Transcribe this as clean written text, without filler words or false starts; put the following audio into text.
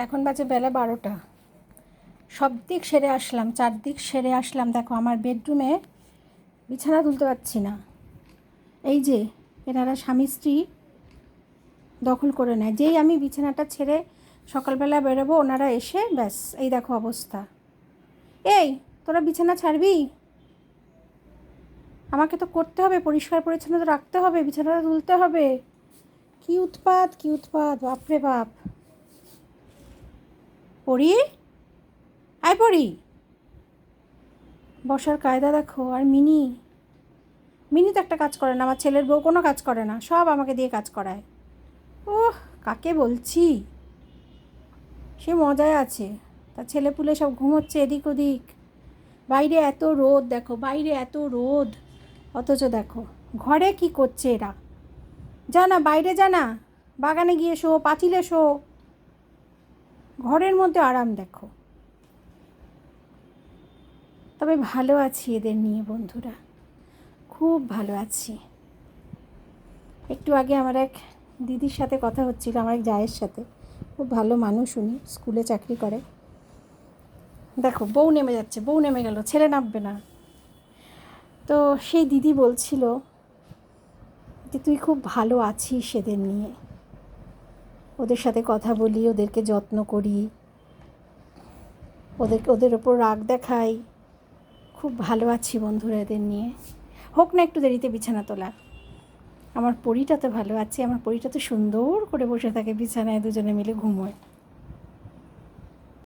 এখন বাজে বেলা 12টা। সব দিক সেরে আসলাম, চারদিক সেরে আসলাম। দেখো আমার বেডরুমে বিছানা তুলতে পারছি না। এই যে এনারা স্বামী স্ত্রী দখল করে নেয়। যেই আমি বিছানাটা ছেড়ে সকালবেলা বেরোবো, ওনারা এসে ব্যাস এই দেখো অবস্থা। এই তোরা বিছানা ছাড়বি? আমাকে তো করতে হবে, পরিষ্কার পরিচ্ছন্নতা রাখতে হবে, বিছানাটা তুলতে হবে। কি উৎপাত, কি উৎপাত, বাপরে বাপ। পড়ি, আয় পড়ি, বসার কায়দা দেখো। আর মিনি মিনি তো একটা কাজ করে না, আমার ছেলের বউ কোনো কাজ করে না, সব আমাকে দিয়ে কাজ করায়। ওহ, কাকে বলছি, সে মজায় আছে। তার ছেলে পুলে সব ঘুমোচ্ছে এদিক ওদিক। বাইরে এত রোদ, দেখো বাইরে এত রোদ, অথচ দেখো ঘরে কি করছে এরা। যা না বাইরে, যা না বাগানে গিয়ে শো, পাঁচিলে শো, ঘরের মধ্যে আরাম দেখো। তবে ভালো আছি এদের নিয়ে বন্ধুরা, খুব ভালো আছি। একটু আগে আমার এক দিদির সাথে কথা হচ্ছিল, আমার এক জায়ের সাথে। খুব ভালো মানুষ, উনি স্কুলে চাকরি করে। দেখো বউ নেমে যাচ্ছে, বউ নেমে গেল, ছেলে নামবে না। তো সেই দিদি বলছিল যে তুই খুব ভালো আছিস সেদের নিয়ে, ওদের সাথে কথা বলি, ওদেরকে যত্ন করি, ওদের ওপর রাগ দেখাই, খুব ভালো আছি বন্ধুরা এদের নিয়ে। হোক না একটু দেরিতে বিছানা তোলা। আমার পরীটা তো ভালো আছে, আমার পরীটা তো সুন্দর করে বসে থাকে বিছানায়, দুজনে মিলে ঘুমোয়।